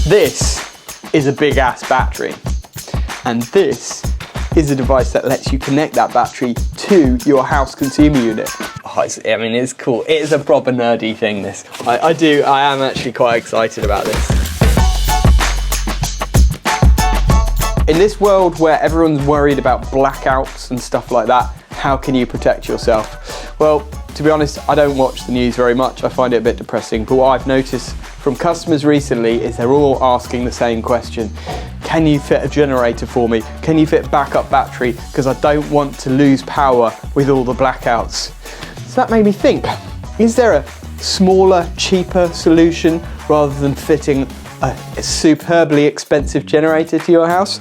This is a big ass battery, and this is a device that lets you connect that battery to your house consumer unit. Oh, I mean, it's cool. It is a proper nerdy thing, this. I am actually quite excited about this. In this world where everyone's worried about blackouts and stuff like that, how can you protect yourself? Well, to be honest, I don't watch the news very much. I find it a bit depressing, but what I've noticed from customers recently is they're all asking the same question. Can you fit a generator for me? Can you fit backup battery? Because I don't want to lose power with all the blackouts. So that made me think, is there a smaller, cheaper solution rather than fitting a superbly expensive generator to your house?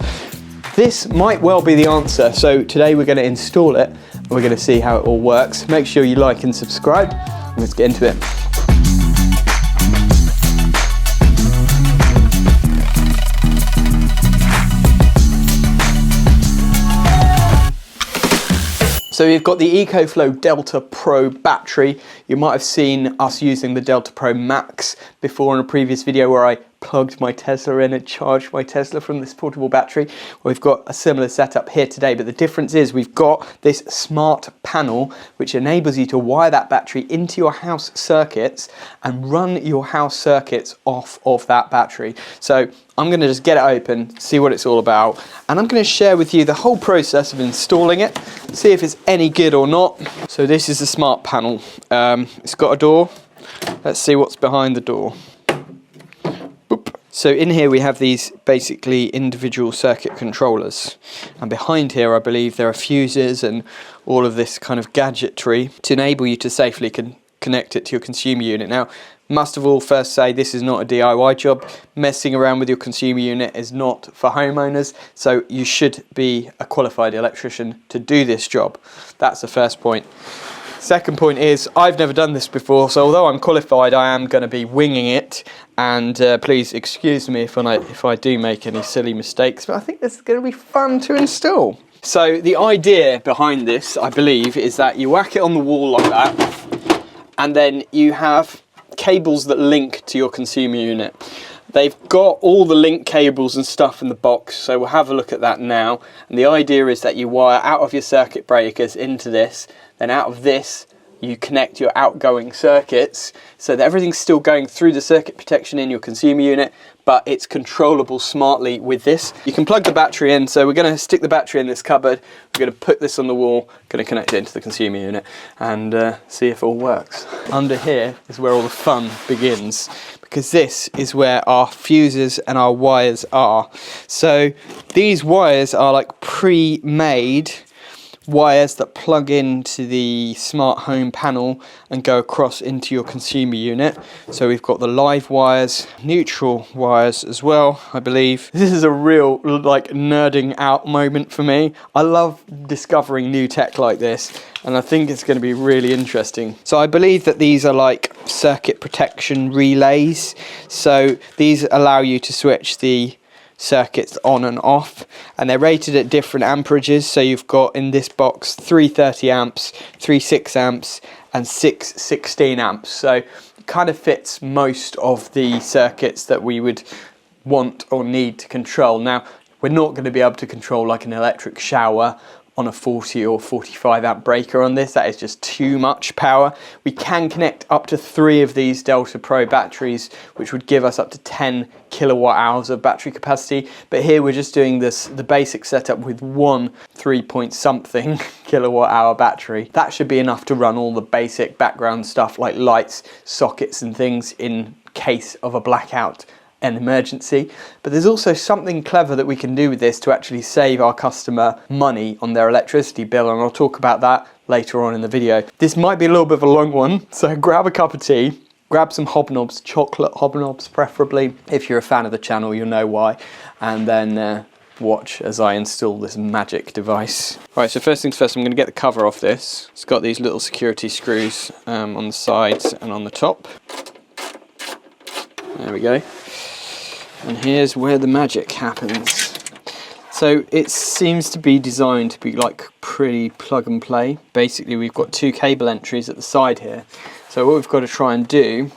This might well be the answer. So today we're going to install it. We're going to see how it all works. Make sure you like and subscribe. Let's get into it. So we've got the EcoFlow Delta Pro battery. You might have seen us using the Delta Pro Max before in a previous video where I plugged my Tesla in and charged my Tesla from this portable battery. Well, we've got a similar setup here today, but the difference is we've got this smart panel which enables you to wire that battery into your house circuits and run your house circuits off of that battery. So I'm going to just get it open, see what it's all about, and I'm going to share with you the whole process of installing it, see if it's any good or not. So this is the smart panel. It's got a door. Let's see what's behind the door. Boop. So in here we have these basically individual circuit controllers, and behind here I believe there are fuses and all of this kind of gadgetry to enable you to safely connect it to your consumer unit. Now, must of all first say this is not a DIY job. Messing around with your consumer unit is not for homeowners, so you should be a qualified electrician to do this job. That's the first point. Second point is I've never done this before, so although I'm qualified, I am going to be winging it, and please excuse me if I do make any silly mistakes, but I think this is going to be fun to install. So the idea behind this, I believe, is that you whack it on the wall like that, and then you have cables that link to your consumer unit. They've got all the link cables and stuff in the box, so we'll have a look at that now. And the idea is that you wire out of your circuit breakers into this, then out of this you connect your outgoing circuits so that everything's still going through the circuit protection in your consumer unit, but it's controllable smartly with this. You can plug the battery in, so we're going to stick the battery in this cupboard, we're going to put this on the wall, going to connect it into the consumer unit and see if it all works. Under here is where all the fun begins, because this is where our fuses and our wires are. So these wires are like pre-made wires that plug into the smart home panel and go across into your consumer unit. So we've got the live wires, neutral wires as well, I believe. This is a real like nerding out moment for me. I love discovering new tech like this, and I think it's going to be really interesting. So I believe that these are like circuit protection relays. So these allow you to switch the circuits on and off, and they're rated at different amperages. So you've got in this box 330 amps, 36 amps and 616 amps. So it kind of fits most of the circuits that we would want or need to control. Now, we're not going to be able to control like an electric shower on a 40 or 45 amp breaker on this. That is just too much power. We can connect up to 3 of these Delta Pro batteries, which would give us up to 10 kilowatt hours of battery capacity. But here we're just doing the basic setup with one 3-point-something kilowatt hour battery. That should be enough to run all the basic background stuff like lights, sockets and things in case of a blackout, an emergency. But there's also something clever that we can do with this to actually save our customer money on their electricity bill, and I'll talk about that later on in the video. This might be a little bit of a long one, so grab a cup of tea, grab some hobnobs, chocolate hobnobs preferably. If you're a fan of the channel, you'll know why, and then watch as I install this magic device. Right, so first things first, I'm going to get the cover off this. It's got these little security screws on the sides and on the top. There we go. And here's where the magic happens. So it seems to be designed to be like pretty plug and play. Basically we've got 2 cable entries at the side here. So what we've got to try and do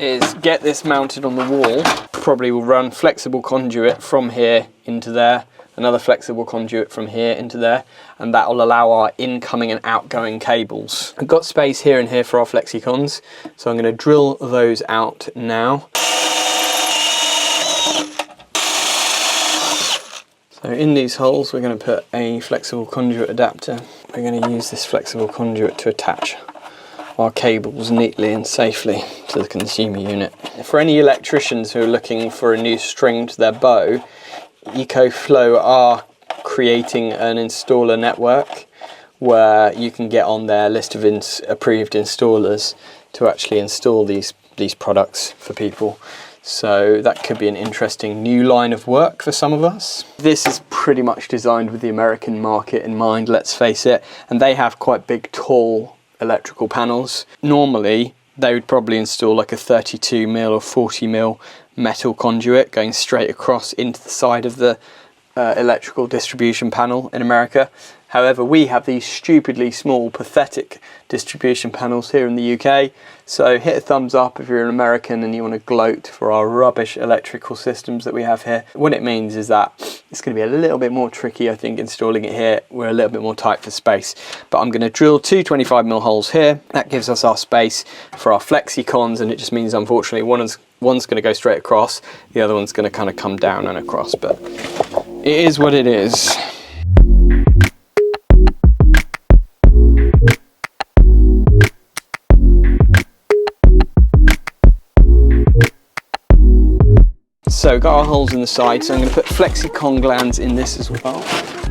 is get this mounted on the wall probably will run flexible conduit from here into there, another flexible conduit from here into there, and that will allow our incoming and outgoing cables. I've got space here and here for our flexicons, so I'm going to drill those out now. So in these holes we're going to put a flexible conduit adapter. We're going to use this flexible conduit to attach our cables neatly and safely to the consumer unit. For any electricians who are looking for a new string to their bow, EcoFlow are creating an installer network where you can get on their list of approved installers to actually install these products for people. So that could be an interesting new line of work for some of us. This is pretty much designed with the American market in mind, let's face it, and they have quite big, tall electrical panels. Normally they would probably install like a 32mm or 40mm metal conduit going straight across into the side of the electrical distribution panel in America. However, we have these stupidly small, pathetic distribution panels here in the UK. So hit a thumbs up if you're an American and you want to gloat for our rubbish electrical systems that we have here. What it means is that it's going to be a little bit more tricky, I think, installing it here. We're a little bit more tight for space. But I'm going to drill two 25mm holes here. That gives us our space for our flexicons, and it just means, unfortunately, one's going to go straight across, the other one's going to kind of come down and across. But it is what it is. So got our holes in the side, so I'm going to put flexicon glands in this as well.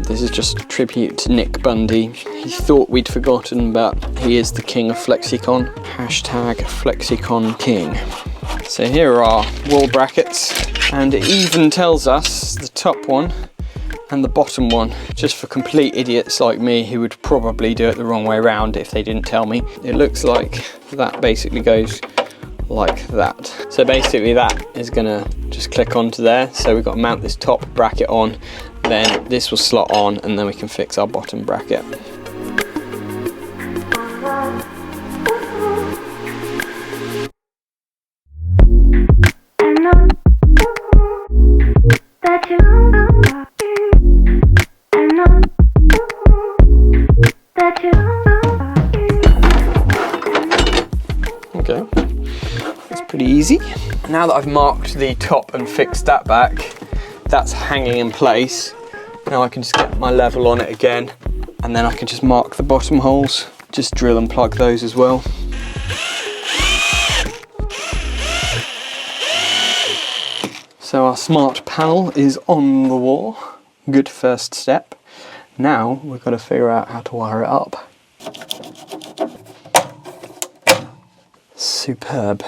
This is just a tribute to Nick Bundy. He thought we'd forgotten, but he is the king of flexicon. Hashtag flexicon king. So here are our wall brackets, and it even tells us the top one and the bottom one, just for complete idiots like me who would probably do it the wrong way around if they didn't tell me. It looks like that basically goes like that. So basically that is gonna just click onto there. So we've got to mount this top bracket on, then this will slot on, and then we can fix our bottom bracket. Okay. Pretty easy. Now that I've marked the top and fixed that back, that's hanging in place. Now I can just get my level on it again, and then I can just mark the bottom holes, just drill and plug those as well. So our smart panel is on the wall. Good first step. Now we've got to figure out how to wire it up. Superb.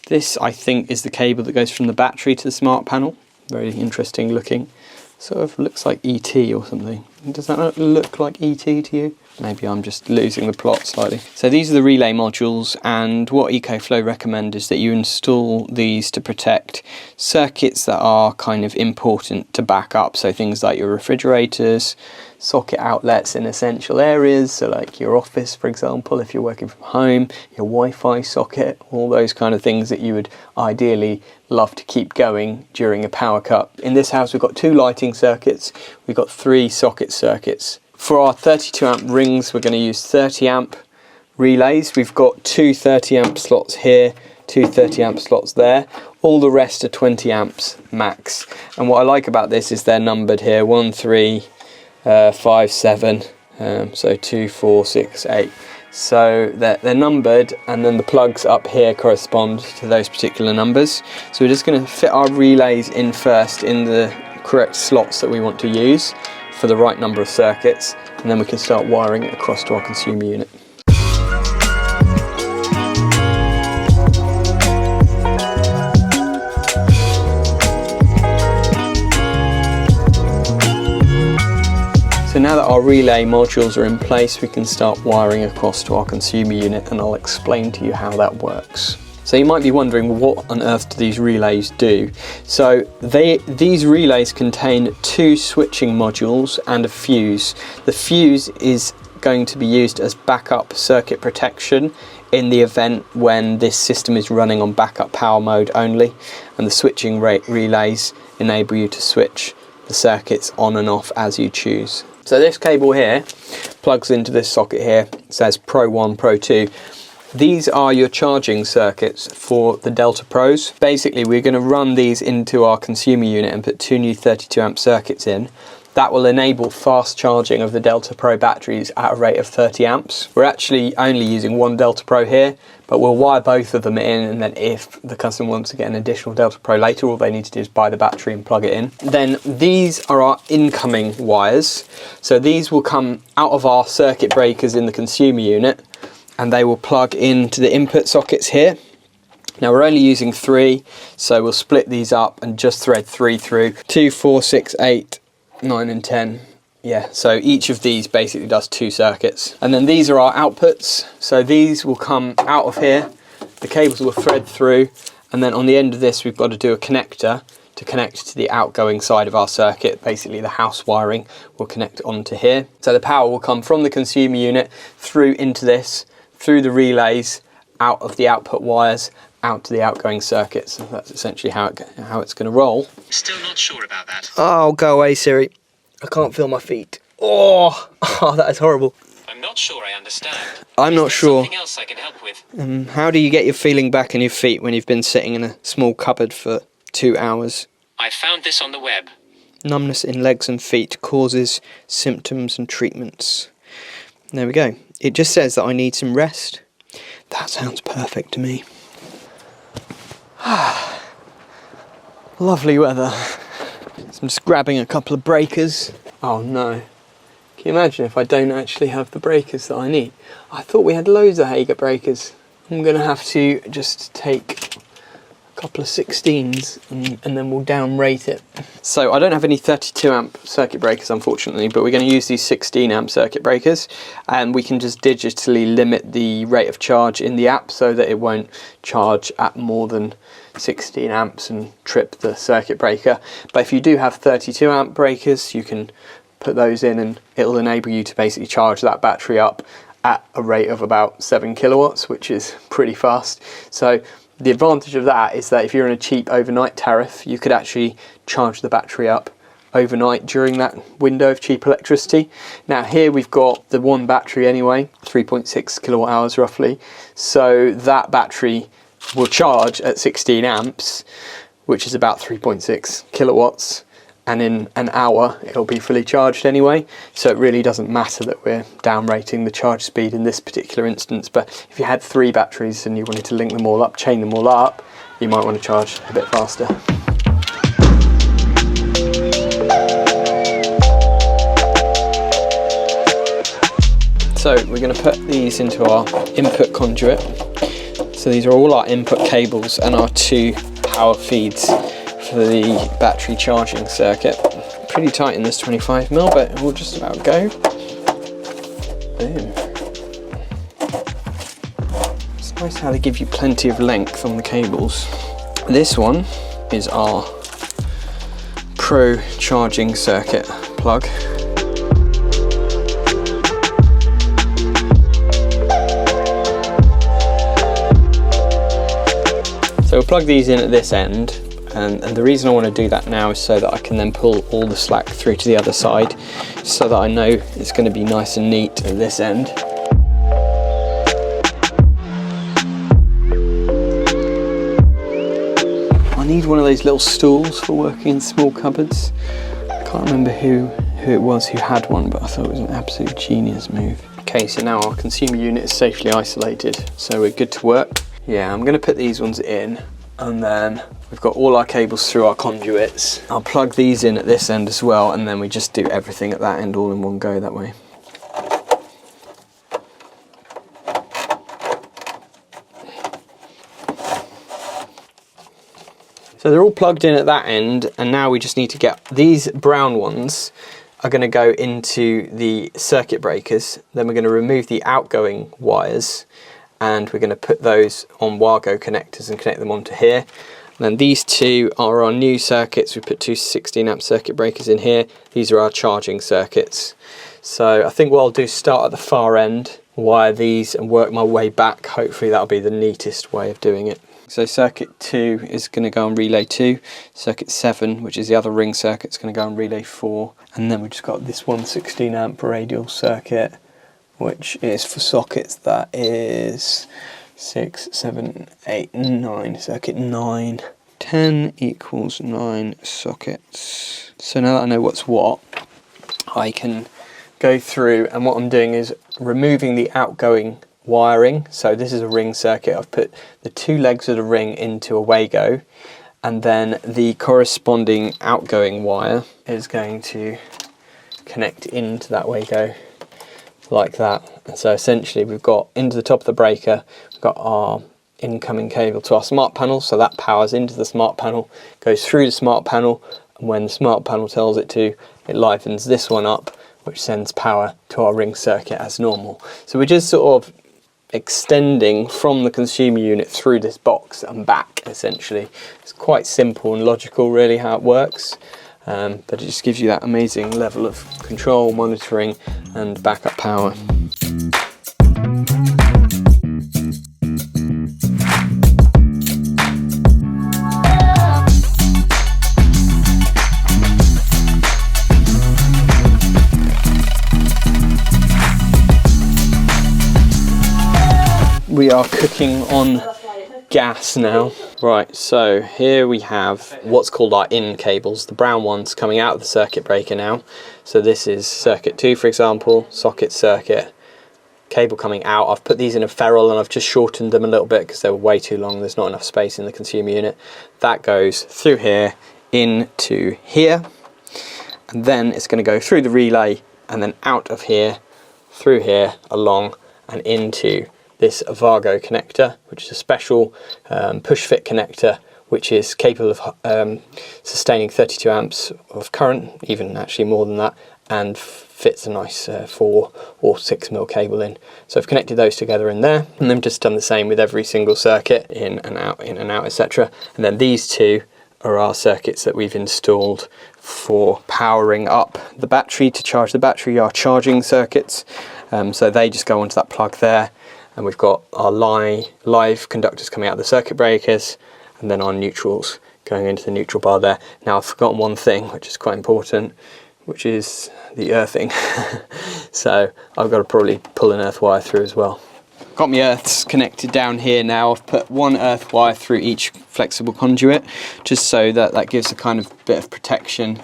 This, I think, is the cable that goes from the battery to the smart panel. Very interesting looking. Sort of looks like ET or something. Does that not look like ET to you? Maybe I'm just losing the plot slightly. So these are the relay modules, and what EcoFlow recommend is that you install these to protect circuits that are kind of important to back up. So things like your refrigerators, socket outlets in essential areas, so like your office, for example, if you're working from home, your Wi-Fi socket, all those kind of things that you would ideally love to keep going during a power cut. In this house we've got two lighting circuits, we've got three socket circuits. For our 32 amp rings we're going to use 30 amp relays. We've got two 30 amp slots here, two 30 amp slots there. All the rest are 20 amps max. And what I like about this is they're numbered here, 1, 3, 5, 7, so 2, 4, 6, 8. So they're numbered, and then the plugs up here correspond to those particular numbers. So we're just going to fit our relays in first in the correct slots that we want to use for the right number of circuits, and then we can start wiring it across to our consumer unit. So now that our relay modules are in place, we can start wiring across to our consumer unit, and I'll explain to you how that works. So you might be wondering, what on earth do these relays do? So these relays contain two switching modules and a fuse. The fuse is going to be used as backup circuit protection in the event when this system is running on backup power mode only, and the switching rate relays enable you to switch the circuits on and off as you choose. So this cable here plugs into this socket here. It says Pro 1, Pro 2. These are your charging circuits for the Delta Pros. Basically, we're going to run these into our consumer unit and put 2 new 32 amp circuits in. That will enable fast charging of the Delta Pro batteries at a rate of 30 amps. We're actually only using one Delta Pro here, but we'll wire both of them in, and then if the customer wants to get an additional Delta Pro later, all they need to do is buy the battery and plug it in. Then these are our incoming wires. So these will come out of our circuit breakers in the consumer unit, and they will plug into the input sockets here. Now we're only using 3, so we'll split these up and just thread 3 through. 2, 4, 6, 8, 9 and 10. Yeah, so each of these basically does 2 circuits. And then these are our outputs. So these will come out of here, the cables will thread through, and then on the end of this we've got to do a connector to connect to the outgoing side of our circuit. Basically the house wiring will connect onto here. So the power will come from the consumer unit through into this, through the relays, out of the output wires, out to the outgoing circuits. So that's essentially how it's going to roll. Still not sure about that. Oh, go away, Siri. I can't feel my feet. Oh, that is horrible. I'm not sure I understand. I'm not sure. Something else I can help with. How do you get your feeling back in your feet when you've been sitting in a small cupboard for 2 hours? I found this on the web. Numbness in legs and feet causes symptoms and treatments. There we go. It just says that I need some rest. That sounds perfect to me. Lovely weather. So I'm just grabbing a couple of breakers. Oh no. Can you imagine if I don't actually have the breakers that I need? I thought we had loads of Hager breakers. I'm going to have to just take a couple of 16s and then we'll down rate it. So I don't have any 32 amp circuit breakers unfortunately, but we're going to use these 16 amp circuit breakers, and we can just digitally limit the rate of charge in the app so that it won't charge at more than 16 amps and trip the circuit breaker. But if you do have 32 amp breakers, you can put those in and it'll enable you to basically charge that battery up at a rate of about 7 kilowatts, which is pretty fast. So the advantage of that is that if you're in a cheap overnight tariff, you could actually charge the battery up overnight during that window of cheap electricity. Now here we've got the one battery anyway, 3.6 kilowatt hours roughly, so that battery will charge at 16 amps, which is about 3.6 kilowatts, and in an hour it'll be fully charged anyway, so it really doesn't matter that we're down rating the charge speed in this particular instance. But if you had 3 batteries and you wanted to link them all up, chain them all up, you might want to charge a bit faster. So we're going to put these into our input conduit. So these are all our input cables and our 2 power feeds for the battery charging circuit. Pretty tight in this 25mm, but it will just about go. Boom. It's nice how they give you plenty of length on the cables. This one is our Pro charging circuit plug. So we'll plug these in at this end, and the reason I want to do that now is so that I can then pull all the slack through to the other side, so that I know it's going to be nice and neat at this end. I need one of those little stools for working in small cupboards. I can't remember who it was who had one, but I thought it was an absolute genius move. Okay, so now our consumer unit is safely isolated, so we're good to work. Yeah, I'm going to put these ones in, and then we've got all our cables through our conduits. I'll plug these in at this end as well, and then we just do everything at that end all in one go that way. So they're all plugged in at that end, and now we just need to get these brown ones are going to go into the circuit breakers. Then we're going to remove the outgoing wires, and we're going to put those on Wargo connectors and connect them onto here. And then these 2 are our new circuits. We put 2 16 amp circuit breakers in here. These are our charging circuits. So I think what I'll do is start at the far end wire these and work my way back. Hopefully that'll be the neatest way of doing it. So circuit 2 is going to go on relay 2, circuit 7, which is the other ring circuit, is going to go on relay 4, and then we've just got this 116 amp radial circuit, which is for sockets that is 6, 7, 8, 9, circuit 9. 10 equals 9 sockets. So now that I know what's what, I can go through, and what I'm doing is removing the outgoing wiring. So this is a ring circuit. I've put the 2 legs of the ring into a Wago, and then the corresponding outgoing wire is going to connect into that Wago like that. And so essentially we've got into the top of the breaker, we've got our incoming cable to our smart panel, so that powers into the smart panel, goes through the smart panel, and when the smart panel tells it to, it livens this one up, which sends power to our ring circuit as normal. So we're just sort of extending from the consumer unit through this box and back, essentially. It's quite simple and logical really how it works, but it just gives you that amazing level of control, monitoring and backup power. We are cooking on gas now. Right, so here we have what's called our in cables, the brown ones coming out of the circuit breaker now. So this is circuit 2, for example, socket circuit, cable coming out. I've put these in a ferrule and I've just shortened them a little bit because they were way too long. There's not enough space in the consumer unit. That goes through here into here, and then it's going to go through the relay and then out of here, through here, along and into this Vago connector, which is a special push fit connector, which is capable of sustaining 32 amps of current, even actually more than that, and fits a nice 4 or 6 mil cable in. So I've connected those together in there, and then just done the same with every single circuit, in and out, etc. And then these two are our circuits that we've installed for powering up the battery to charge the battery, our charging circuits. So they just go onto that plug there. And we've got our live conductors coming out of the circuit breakers, and then our neutrals going into the neutral bar there. Now I've forgotten one thing, which is quite important, which is the earthing. So I've got to probably pull an earth wire through as well. Got my earths connected down here now. I've put one earth wire through each flexible conduit, just so that that gives a kind of bit of protection.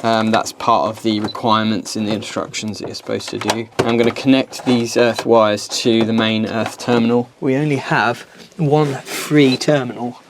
That's part of the requirements in the instructions that you're supposed to do. I'm going to connect these earth wires to the main earth terminal. We only have one free terminal,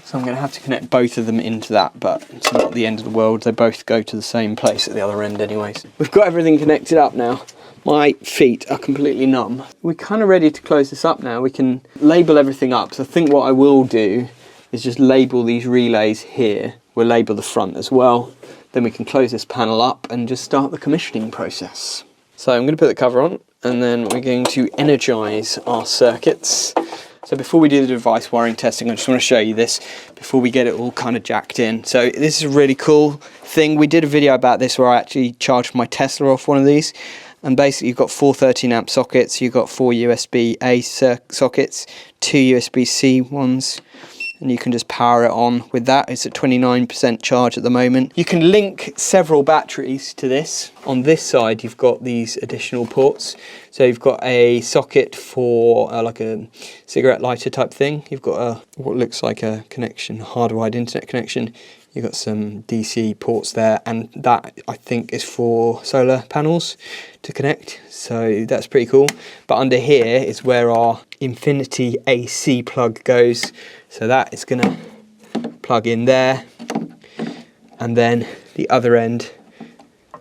so I'm going to have to connect both of them into that, but it's not the end of the world. They both go to the same place at the other end anyways. We've got everything connected up now. My feet are completely numb. We're kind of ready to close this up now. We can label everything up. So I think what I will do is just label these relays here. We'll label the front as well. Then we can close this panel up and just start the commissioning process. So I'm going to put the cover on, and then we're going to energize our circuits. So before we do the device wiring testing, I just want to show you this before we get it all kind of jacked in. So this is a really cool thing. We did a video about this where I actually charged my Tesla off one of these. And basically you've got 4 13 amp sockets, you've got 4 USB-A sockets, 2 USB-C ones, and you can just power it on with that. It's at 29% charge at the moment. You can link several batteries to this. On this side you've got these additional ports. So you've got a socket for like a cigarette lighter type thing. You've got what looks like a connection, hardwired internet connection. You've got some DC ports there, and that I think is for solar panels to connect, so that's pretty cool. But under here is where our Infinity AC plug goes, so that is going to plug in there, and then the other end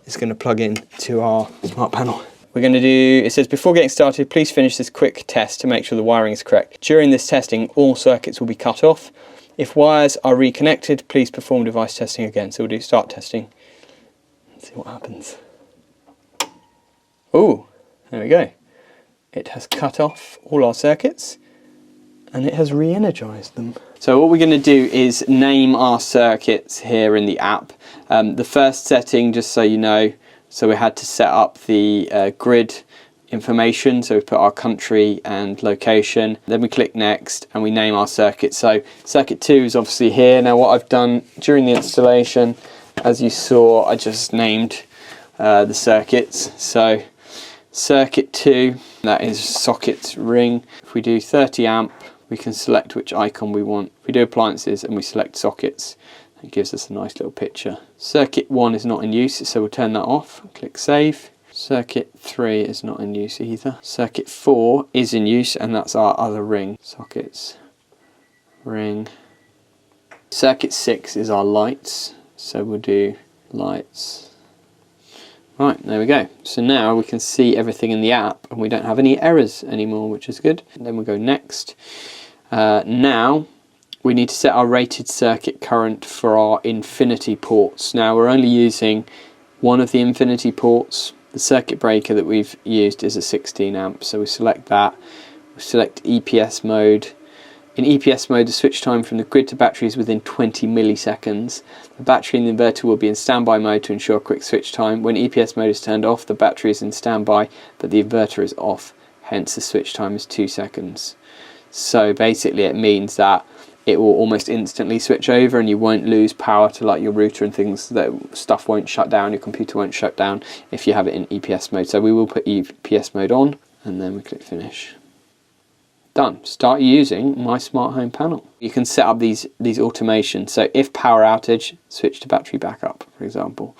is going to plug in to our smart panel. We're going to do, it says, before getting started, please finish this quick test to make sure the wiring is correct. During this testing, all circuits will be cut off. If wires are reconnected, please perform device testing again. So we'll do start testing. Let's see what happens. Oh, there we go. It has cut off all our circuits and it has re-energized them. So what we're going to do is name our circuits here in the app. The first setting, just so you know, so we had to set up the grid information, so we put our country and location, then we click next and we name our circuit. So circuit 2 is obviously here. Now what I've done during the installation, as you saw, I just named the circuits. So circuit 2, that is socket ring. If we do 30 amp, we can select which icon we want. If we do appliances and we select sockets, it gives us a nice little picture. Circuit 1 is not in use, so we'll turn that off. Click save. Circuit 3 is not in use either. Circuit 4 is in use, and that's our other ring. Sockets, ring. Circuit 6 is our lights, so we'll do lights. Right, there we go. So now we can see everything in the app and we don't have any errors anymore, which is good. And then we'll go next. Now we need to set our rated circuit current for our infinity ports. Now we're only using one of the infinity ports. The circuit breaker that we've used is a 16 amp, so we select that. We select EPS mode. In EPS mode, the switch time from the grid to battery is within 20 milliseconds. The battery in the inverter will be in standby mode to ensure quick switch time. When EPS mode is turned off, the battery is in standby, but the inverter is off. Hence, the switch time is 2 seconds. So basically, it means that it will almost instantly switch over and you won't lose power to like your router and things. That stuff won't shut down, your computer won't shut down if you have it in EPS mode. So we will put EPS mode on and then we click finish. Done. Start using my smart home panel. You can set up these automations. So if power outage, switch to battery backup, for example.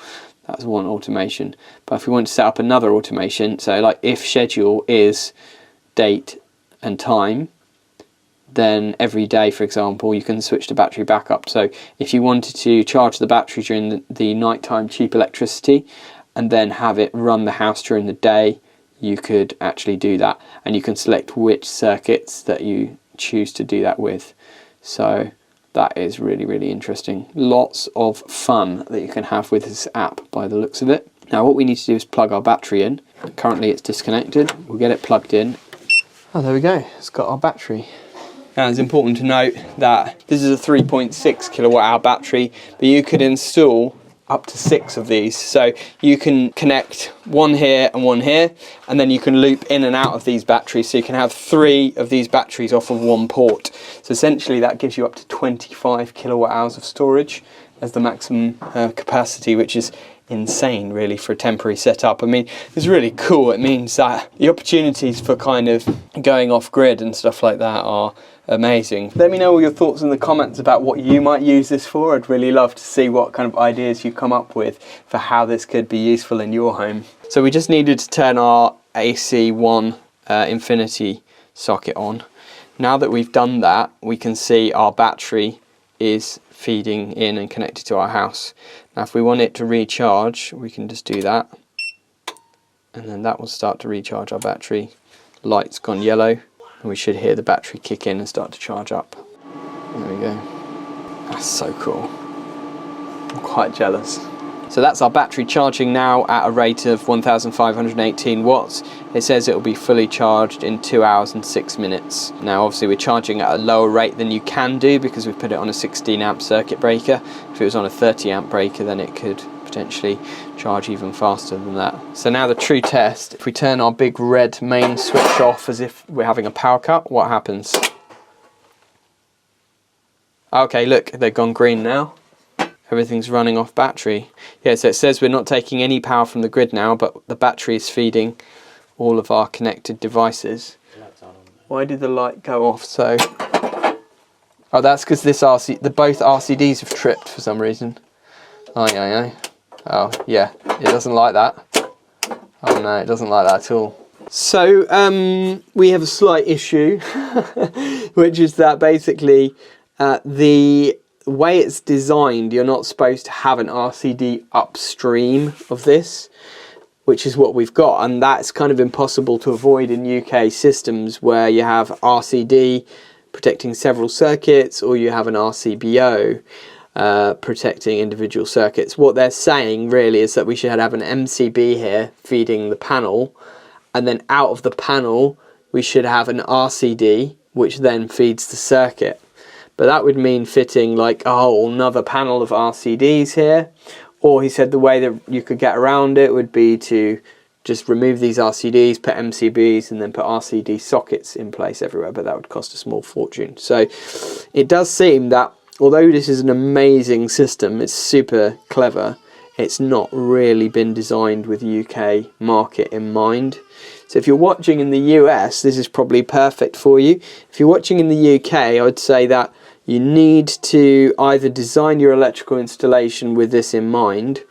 That's one automation. But if we want to set up another automation, so like if schedule is date and time, then every day, for example, you can switch to battery backup. So if you wanted to charge the battery during the nighttime cheap electricity and then have it run the house during the day, you could actually do that. And you can select which circuits that you choose to do that with. So that is really, really interesting. Lots of fun that you can have with this app by the looks of it. Now what we need to do is plug our battery in. Currently it's disconnected. We'll get it plugged in. Oh, there we go. It's got our battery. Now it's important to note that this is a 3.6 kilowatt hour battery, but you could install up to 6 of these. So you can connect one here and one here, and then you can loop in and out of these batteries. So you can have 3 of these batteries off of one port. So essentially that gives you up to 25 kilowatt hours of storage as the maximum capacity, which is insane really for a temporary setup. I mean, it's really cool. It means that the opportunities for kind of going off grid and stuff like that are amazing. Let me know all your thoughts in the comments about what you might use this for. I'd really love to see what kind of ideas you come up with for how this could be useful in your home. So we just needed to turn our AC1 infinity socket on. Now that we've done that, we can see our battery is feeding in and connected to our house. Now if we want it to recharge, we can just do that, and then that will start to recharge our battery. Light's gone yellow and we should hear the battery kick in and start to charge up. There we go. That's so cool. I'm quite jealous. So that's our battery charging now at a rate of 1518 watts. It says it will be fully charged in 2 hours and 6 minutes. Now obviously we're charging at a lower rate than you can do because we've put it on a 16 amp circuit breaker. If it was on a 30 amp breaker, then it could potentially charge even faster than that. So now the true test, if we turn our big red main switch off as if we're having a power cut, what happens? Okay, look, they've gone green now. Everything's running off battery. Yeah, so it says we're not taking any power from the grid now, but the battery is feeding all of our connected devices. Why did the light go off? So, oh, that's because this both RCDs have tripped for some reason. Oh yeah, it doesn't like that. Oh no, it doesn't like that at all. So we have a slight issue, which is that basically the way it's designed, you're not supposed to have an RCD upstream of this, which is what we've got, and that's kind of impossible to avoid in UK systems where you have RCD protecting several circuits, or you have an RCBO protecting individual circuits. What they're saying really is that we should have an MCB here feeding the panel, and then out of the panel we should have an RCD which then feeds the circuit. But that would mean fitting like a whole another panel of RCDs here. Or he said the way that you could get around it would be to just remove these RCDs, put MCBs, and then put RCD sockets in place everywhere, but that would cost a small fortune. So it does seem that although this is an amazing system, it's super clever, it's not really been designed with the UK market in mind. So if you're watching in the US, this is probably perfect for you. If you're watching in the UK, I would say that you need to either design your electrical installation with this in mind,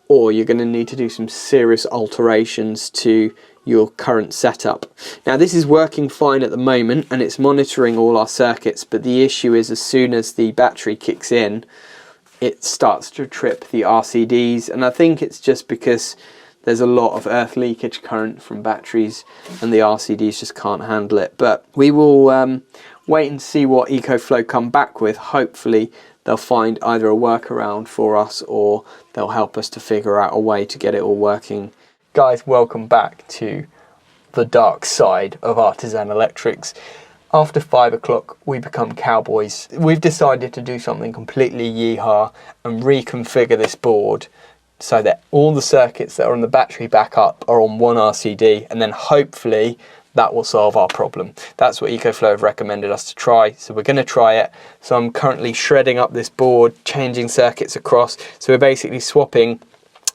or you're going to need to do some serious alterations to your current setup. Now this is working fine at the moment and it's monitoring all our circuits, but the issue is as soon as the battery kicks in, it starts to trip the RCDs, and I think it's just because there's a lot of earth leakage current from batteries and the RCDs just can't handle it. But we will wait and see what EcoFlow come back with. Hopefully they'll find either a workaround for us or they'll help us to figure out a way to get it all working. Guys, welcome back to the dark side of Artisan Electrics. After 5 o'clock, we become cowboys. We've decided to do something completely yeehaw and reconfigure this board so that all the circuits that are on the battery backup are on one RCD, and then hopefully that will solve our problem. That's what EcoFlow have recommended us to try, so we're going to try it. So I'm currently shredding up this board, changing circuits across. So we're basically swapping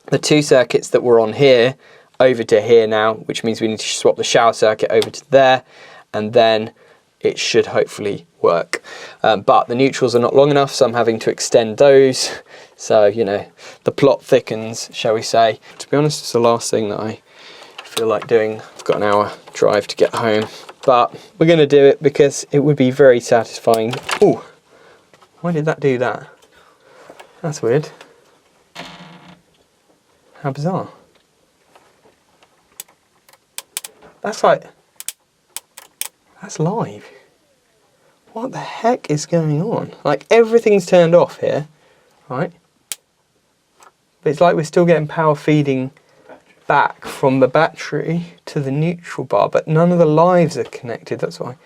the 2 circuits that were on here over to here now, which means we need to swap the shower circuit over to there, and then it should hopefully work. But the neutrals are not long enough, so I'm having to extend those. So, you know, the plot thickens, shall we say. To be honest, it's the last thing that I feel like doing. I've got an hour drive to get home, but we're going to do it because it would be very satisfying. Oh, why did that do that? That's weird. How bizarre. That's like, that's live. What the heck is going on? Like everything's turned off here, right? But it's like we're still getting power feeding back from the battery to the neutral bar, but none of the lives are connected, that's why.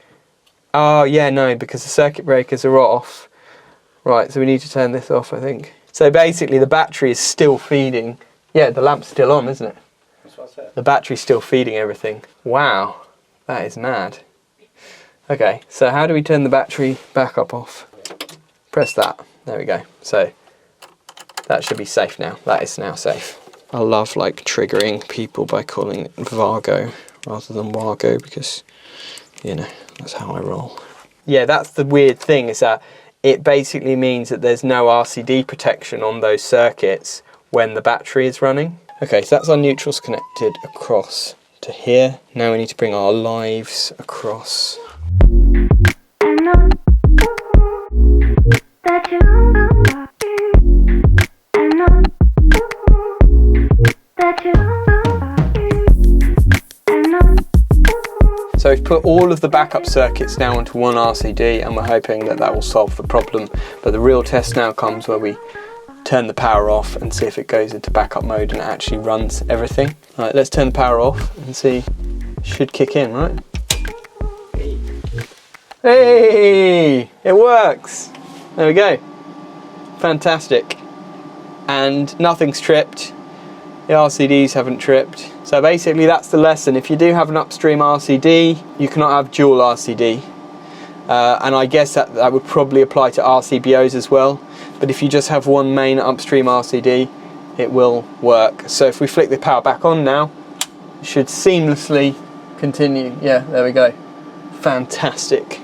Oh yeah, no, because the circuit breakers are off. Right, so we need to turn this off, I think. So basically the battery is still feeding. Yeah, the lamp's still on, isn't it? That's what I said. The battery's still feeding everything. Wow, that is mad. Okay, so how do we turn the battery back up off? Press that, there we go. So that should be safe now. That is now safe. I love like triggering people by calling it Vargo rather than Wargo because, you know, that's how I roll. Yeah, that's the weird thing, is that it basically means that there's no RCD protection on those circuits when the battery is running. Okay, so that's our neutrals connected across to here. Now we need to bring our lives across. So we've put all of the backup circuits now onto one RCD and we're hoping that that will solve the problem. But the real test now comes where we turn the power off and see if it goes into backup mode and it actually runs everything. All right, let's turn the power off and see. Should kick in, right? Hey, it works. There we go. Fantastic. And nothing's tripped. The RCDs haven't tripped. So basically that's the lesson. If you do have an upstream RCD, you cannot have dual RCD. And I guess that would probably apply to RCBOs as well. But if you just have one main upstream RCD, it will work. So if we flick the power back on now, it should seamlessly continue. Yeah, there we go. Fantastic.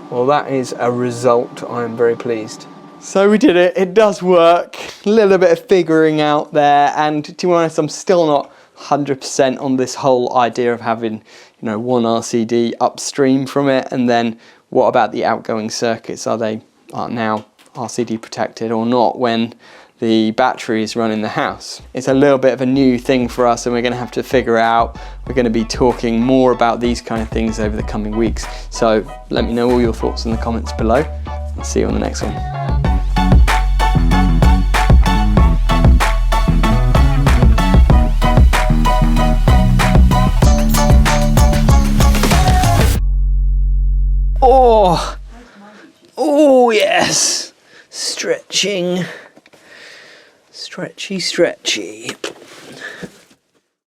Well, that is a result. I am very pleased. So we did it. It does work. A little bit of figuring out there, and to be honest, I'm still not 100% on this whole idea of having, you know, one RCD upstream from it, and then what about the outgoing circuits? Are now RCD protected or not when the battery is running the house? It's a little bit of a new thing for us, and we're going to have to figure out. We're going to be talking more about these kind of things over the coming weeks. So let me know all your thoughts in the comments below, and see you on the next one. Oh yes, stretching, stretchy.